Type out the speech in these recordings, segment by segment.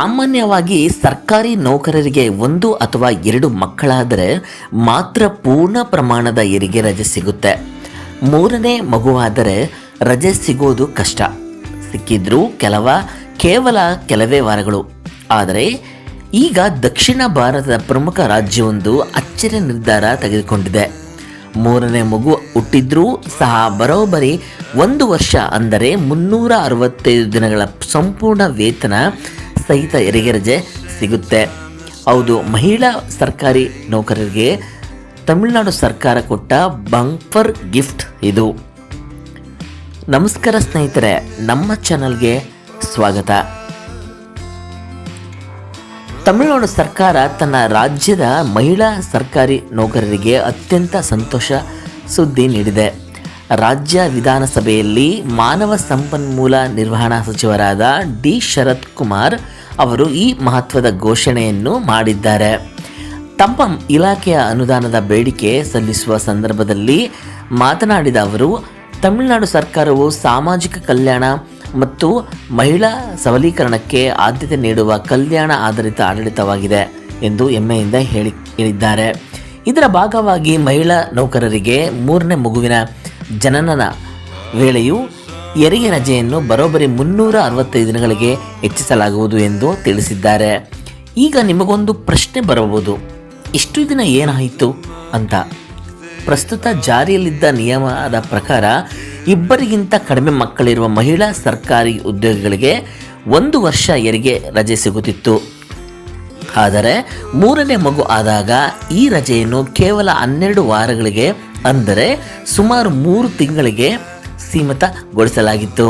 ಸಾಮಾನ್ಯವಾಗಿ ಸರ್ಕಾರಿ ನೌಕರರಿಗೆ 1 ಅಥವಾ 2 ಮಕ್ಕಳಾದರೆ ಮಾತ್ರ ಪೂರ್ಣ ಪ್ರಮಾಣದ ಹೆರಿಗೆ ರಜೆ ಸಿಗುತ್ತೆ. 3ನೇ ಮಗುವಾದರೆ ರಜೆ ಸಿಗೋದು ಕಷ್ಟ. ಸಿಕ್ಕಿದ್ರೂ ಕೇವಲ ಕೆಲವೇ ವಾರಗಳು. ಆದರೆ ಈಗ ದಕ್ಷಿಣ ಭಾರತದ ಪ್ರಮುಖ ರಾಜ್ಯವೊಂದು ಅಚ್ಚರಿಯ ನಿರ್ಧಾರ ತೆಗೆದುಕೊಂಡಿದೆ. 3ನೇ ಮಗು ಹುಟ್ಟಿದ್ರೂ ಸಹ ಬರೋಬ್ಬರಿ 1 ವರ್ಷ ಅಂದರೆ 365 ದಿನಗಳ ಸಂಪೂರ್ಣ ವೇತನ ಸಹಿತ ಹೆರಿಗೆ ರಜೆ ಸಿಗುತ್ತೆ. ಹೌದು, ಮಹಿಳಾ ಸರ್ಕಾರಿ ನೌಕರರಿಗೆ ತಮಿಳುನಾಡು ಸರ್ಕಾರ ಕೊಟ್ಟ ಬಂಪರ್ ಗಿಫ್ಟ್ ಇದು. ನಮಸ್ಕಾರ ಸ್ನೇಹಿತರೆ, ನಮ್ಮ ಚಾನಲ್ಗೆ ಸ್ವಾಗತ. ತಮಿಳುನಾಡು ಸರ್ಕಾರ ತನ್ನ ರಾಜ್ಯದ ಮಹಿಳಾ ಸರ್ಕಾರಿ ನೌಕರರಿಗೆ ಅತ್ಯಂತ ಸಂತೋಷ ಸುದ್ದಿ ನೀಡಿದೆ. ರಾಜ್ಯ ವಿಧಾನಸಭೆಯಲ್ಲಿ ಮಾನವ ಸಂಪನ್ಮೂಲ ನಿರ್ವಹಣಾ ಸಚಿವರಾದ ಡಿ. ಶರತ್ ಕುಮಾರ್ ಅವರು ಈ ಮಹತ್ವದ ಘೋಷಣೆಯನ್ನು ಮಾಡಿದ್ದಾರೆ. ತಮ್ಮ ಇಲಾಖೆಯ ಅನುದಾನದ ಬೇಡಿಕೆ ಸಲ್ಲಿಸುವ ಸಂದರ್ಭದಲ್ಲಿ ಮಾತನಾಡಿದ ಅವರು, ತಮಿಳುನಾಡು ಸರ್ಕಾರವು ಸಾಮಾಜಿಕ ಕಲ್ಯಾಣ ಮತ್ತು ಮಹಿಳಾ ಸಬಲೀಕರಣಕ್ಕೆ ಆದ್ಯತೆ ನೀಡುವ ಕಲ್ಯಾಣ ಆಧಾರಿತ ಆಡಳಿತವಾಗಿದೆ ಎಂದು ಹೆಮ್ಮೆಯಿಂದ ಹೇಳಿದ್ದಾರೆ. ಇದರ ಭಾಗವಾಗಿ ಮಹಿಳಾ ನೌಕರರಿಗೆ 3ನೇ ಮಗುವಿನ ಜನನದ ವೇಳೆಯೂ ಹೆರಿಗೆ ರಜೆಯನ್ನು ಬರೋಬ್ಬರಿ 365 ದಿನಗಳಿಗೆ ಹೆಚ್ಚಿಸಲಾಗುವುದು ಎಂದು ತಿಳಿಸಿದ್ದಾರೆ. ಈಗ ನಿಮಗೊಂದು ಪ್ರಶ್ನೆ ಬರಬಹುದು, ಇಷ್ಟು ದಿನ ಏನಾಯಿತು ಅಂತ. ಪ್ರಸ್ತುತ ಜಾರಿಯಲ್ಲಿದ್ದ ನಿಯಮದ ಪ್ರಕಾರ 2ಗಿಂತ ಕಡಿಮೆ ಮಕ್ಕಳಿರುವ ಮಹಿಳಾ ಸರ್ಕಾರಿ ಉದ್ಯೋಗಿಗಳಿಗೆ 1 ವರ್ಷ ಹೆರಿಗೆ ರಜೆ ಸಿಗುತ್ತಿತ್ತು. ಆದರೆ 3ನೇ ಮಗು ಆದಾಗ ಈ ರಜೆಯನ್ನು ಕೇವಲ 12 ವಾರಗಳಿಗೆ, ಅಂದರೆ ಸುಮಾರು 3 ತಿಂಗಳಿಗೆ ಸೀಮಿತಗೊಳಿಸಲಾಗಿತ್ತು.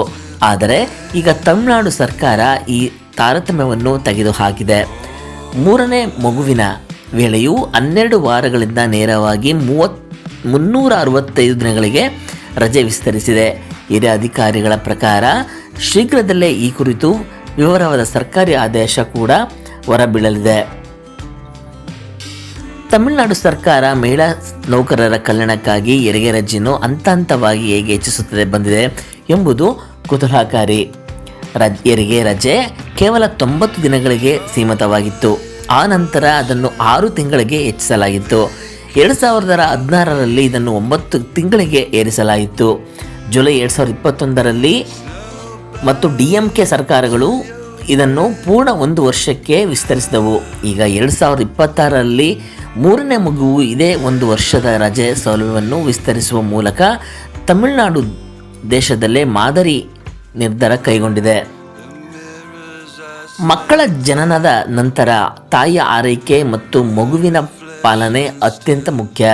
ಆದರೆ ಈಗ ತಮಿಳುನಾಡು ಸರ್ಕಾರ ಈ ತಾರತಮ್ಯವನ್ನು ತೆಗೆದುಹಾಕಿದೆ. 3ನೇ ಮಗುವಿನ ವೇಳೆಯೂ 12 ವಾರಗಳಿಂದ ನೇರವಾಗಿ 365 ದಿನಗಳಿಗೆ ರಜೆ ವಿಸ್ತರಿಸಿದೆ. ಹಿರಿಯ ಅಧಿಕಾರಿಗಳ ಪ್ರಕಾರ ಶೀಘ್ರದಲ್ಲೇ ಈ ಕುರಿತು ವಿವರವಾದ ಸರ್ಕಾರಿ ಆದೇಶ ಕೂಡ ಹೊರಬೀಳಲಿದೆ. ತಮಿಳುನಾಡು ಸರ್ಕಾರ ಮಹಿಳಾ ನೌಕರರ ಕಲ್ಯಾಣಕ್ಕಾಗಿ ಹೆರಿಗೆ ರಜೆಯನ್ನು ಹಂತ ಹಂತವಾಗಿ ಹೇಗೆ ಹೆಚ್ಚಿಸುತ್ತದೆ ಬಂದಿದೆ ಎಂಬುದು ಕುತೂಹಲಕಾರಿ. ಹೆರಿಗೆ ರಜೆ ಕೇವಲ 90 ದಿನಗಳಿಗೆ ಸೀಮಿತವಾಗಿತ್ತು. ಆ ನಂತರ ಅದನ್ನು 6 ತಿಂಗಳಿಗೆ ಹೆಚ್ಚಿಸಲಾಗಿತ್ತು. 2016ರಲ್ಲಿ ಇದನ್ನು 9 ತಿಂಗಳಿಗೆ ಏರಿಸಲಾಯಿತು. ಜುಲೈ 2021ರಲ್ಲಿ ಮತ್ತು DMK ಸರ್ಕಾರಗಳು ಇದನ್ನು ಪೂರ್ಣ 1 ವರ್ಷಕ್ಕೆ ವಿಸ್ತರಿಸಿದವು. ಈಗ 2026ರಲ್ಲಿ 3ನೇ ಮಗುವು ಇದೇ 1 ವರ್ಷದ ರಜೆ ಸೌಲಭ್ಯವನ್ನು ವಿಸ್ತರಿಸುವ ಮೂಲಕ ತಮಿಳುನಾಡು ದೇಶದಲ್ಲೇ ಮಾದರಿ ನಿರ್ಧಾರ ಕೈಗೊಂಡಿದೆ. ಮಕ್ಕಳ ಜನನದ ನಂತರ ತಾಯಿಯ ಆರೈಕೆ ಮತ್ತು ಮಗುವಿನ ಪಾಲನೆ ಅತ್ಯಂತ ಮುಖ್ಯ.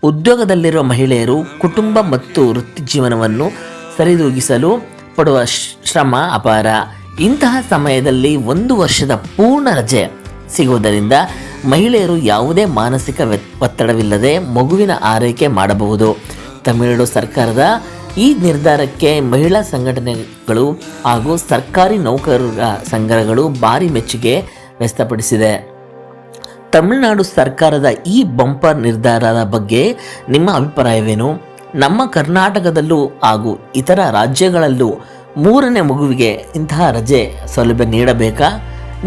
ಉದ್ಯೋಗದಲ್ಲಿರುವ ಮಹಿಳೆಯರು ಕುಟುಂಬ ಮತ್ತು ವೃತ್ತಿ ಜೀವನವನ್ನು ಸರಿದೂಗಿಸಲು ಪಡುವ ಶ್ರಮ ಅಪಾರ. ಇಂತಹ ಸಮಯದಲ್ಲಿ 1 ವರ್ಷದ ಪೂರ್ಣ ರಜೆ ಸಿಗುವುದರಿಂದ ಮಹಿಳೆಯರು ಯಾವುದೇ ಮಾನಸಿಕ ಒತ್ತಡವಿಲ್ಲದೆ ಮಗುವಿನ ಆರೈಕೆ ಮಾಡಬಹುದು. ತಮಿಳುನಾಡು ಸರ್ಕಾರದ ಈ ನಿರ್ಧಾರಕ್ಕೆ ಮಹಿಳಾ ಸಂಘಟನೆಗಳು ಹಾಗೂ ಸರ್ಕಾರಿ ನೌಕರರ ಸಂಘಗಳು ಭಾರಿ ಮೆಚ್ಚುಗೆ ವ್ಯಕ್ತಪಡಿಸಿದೆ. ತಮಿಳುನಾಡು ಸರ್ಕಾರದ ಈ ಬಂಪರ್ ನಿರ್ಧಾರದ ಬಗ್ಗೆ ನಿಮ್ಮ ಅಭಿಪ್ರಾಯವೇನು? ನಮ್ಮ ಕರ್ನಾಟಕದಲ್ಲೂ ಹಾಗೂ ಇತರ ರಾಜ್ಯಗಳಲ್ಲೂ 3ನೇ ಮಗುವಿಗೆ ಇಂತಹ ರಜೆ ಸೌಲಭ್ಯ ನೀಡಬೇಕಾ?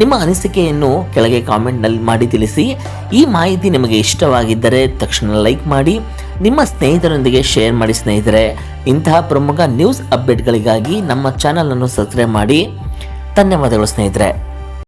ನಿಮ್ಮ ಅನಿಸಿಕೆಯನ್ನು ಕೆಳಗೆ ಕಾಮೆಂಟ್ನಲ್ಲಿ ಮಾಡಿ ತಿಳಿಸಿ. ಈ ಮಾಹಿತಿ ನಿಮಗೆ ಇಷ್ಟವಾಗಿದ್ದರೆ ತಕ್ಷಣ ಲೈಕ್ ಮಾಡಿ, ನಿಮ್ಮ ಸ್ನೇಹಿತರೊಂದಿಗೆ ಶೇರ್ ಮಾಡಿ. ಸ್ನೇಹಿತರೆ, ಇಂತಹ ಪ್ರಮುಖ ನ್ಯೂಸ್ ಅಪ್ಡೇಟ್ಗಳಿಗಾಗಿ ನಮ್ಮ ಚಾನಲನ್ನು ಸಬ್ಸ್ಕ್ರೈಬ್ ಮಾಡಿ. ಧನ್ಯವಾದಗಳು ಸ್ನೇಹಿತರೆ.